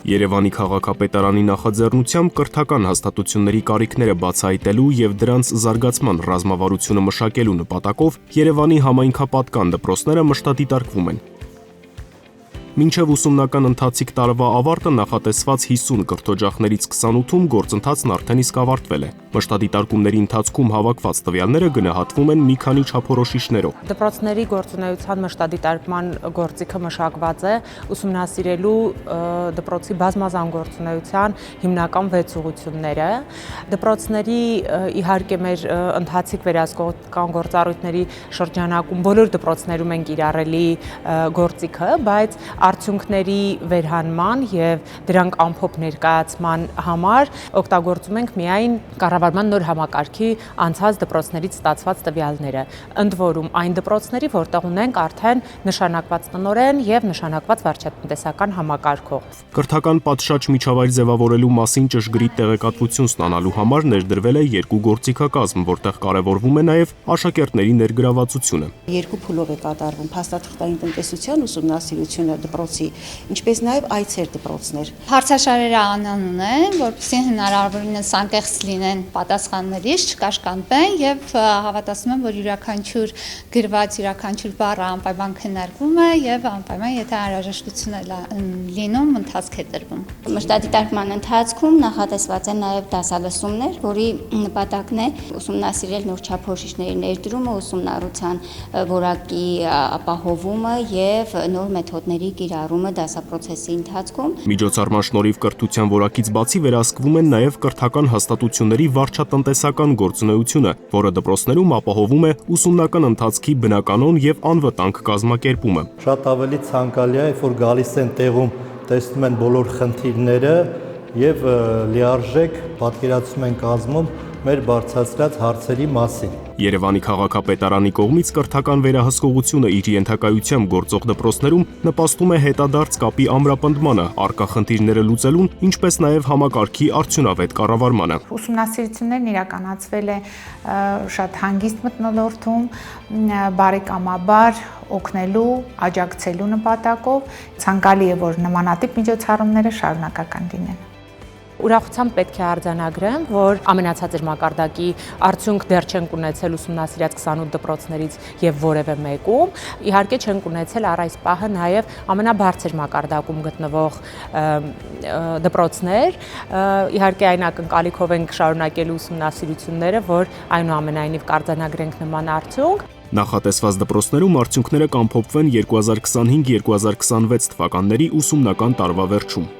Երևանի քաղաքապետարանի նախաձեռնությամբ կրթական հաստատությունների կարիքները բացահայտելու և դրանց զարգացման ռազմավարությունը մշակելու նպատակով Երևանի համայնքապատկան դպրոցները մշտադիտարկվում են։ Մինչև ուսումնական ընթացիկ տարվա ավարտը նախատեսված 50 կրթօջախներից 28-ում գործընթացն արդեն իսկ ավարտվել է։ Մշտադիտարկումների ընթացքում հավաքված տվյալները գնահատվում են մի քանի չափորոշիչներով։ Դպրոցների գործունեության մշտադիտարկման գործիքը մշակված է ուսումնասիրելու դպրոցի բազմազան գործունեության հիմնական 6 ուղղությունները։ Դպրոցների իհարկե մեր ընթացիկ վերահսկողական գործառույթների շրջանակում բոլոր դպրոցներում են կիրառելի գործիքը, բայց արդյունքների վերհանման եւ դրանք ամփոփ ներկայացման համար օգտագործում ենք միայն կառավարման նոր համակարգի անցած դպրոցներից ստացված տվյալները, ընդ որում այն դպրոցների, որտեղ ունենք արդեն նշանակված տնօրեն եւ նշանակված վարչատնտեսական համակարգող։ Կրթական պատշաճ միջավայր ձևավորելու մասին ճշգրիտ տեղեկատվություն ստանալու համար ներդրվել է 2 գործիքակազմ, որտեղ կարևորվում է նաեւ աշակերտների ներգրավվածությունը։ 2 փուլով է կատարվում փաստաթղթային տնտեսության ուսումնասիրությունը դպրոցի, ինչպես նաև այցեր դպրոցներ։ Հարցաշարերը անանուն են, որպեսզի հնարավորինս անկեղծ լինեն պատասխաններից, չկաշկանդվեն եւ հավատացնում եմ, որ յուրաքանչյուր գրված յուրաքանչյուր բառը անպայման քննարկվում է եւ անպայման եթե անհրաժեշտություն է լինում, ընթացք է տրվում։ Մշտադիտարկման ընթացքում նախատեսված են նաև դասալսումներ, որի նպատակն է ուսումնասիրել նոր չափորոշիչների ներդրումը, ուսումնառության որակի ապահովումը եւ նոր մեթոդների կիրառումը դասապրոցեսի ընթացքում։ Միջոցառման շնորհիվ կրթության որակից բացի վերահսկվում են նաև կրթական հաստատությունների վարչատնտեսական գործունեությունը, որը դպրոցներում ապահովում է ուսումնական ընթացքի բնականոն եւ անվտանգ կազմակերպումը։ Շատ ավելի ցանկալի է, որ գալիս են տեղում, տեսնում են բոլոր խնդիրները եւ լիարժեք պատկերացում են կազմում մեր բարձրացրած հարցերի մասին։ Երևանի քաղաքապետարանի կողմից կրթական վերահսկողությունը իր ենթակայությամբ գործող դպրոցներում նպաստում է հետադարձ կապի ամրապնդմանը, առկա խնդիրները լուծելուն, ինչպես նաև համակարգի արդյունավետ կառավարմանը։ Ուսումնասիրություններն իրականացվել է շատ հանգիստ մթնոլորտում, բարեկամաբար օգնելու, աջակցելու նպատակով, ցանկալի է, որ նմանատիպ միջոցառումները շարունակական լինեն։ Ուրախությամբ պետք է արձանագրեմ, որ ամենացածր մակարդակի արդյունք դեռ չենք ունեցել ուսումնասիրած 28 դպրոցներից եւ որևէ մեկում։ Իհարկե չենք ունեցել առ այս պահը նաեւ ամենաբարձր մակարդակում գտնվող դպրոցներ։ Իհարկե այն ակնկալիքով ենք շարունակելու ուսումնասիրությունները, որ այնուամենայնիվ կարձանագրենք նման արդյունք։ Նախատեսված դպրոցներում արդյունքները կամփոփվեն 2025-2026 թվականների ուսումնական տարվա վերջում։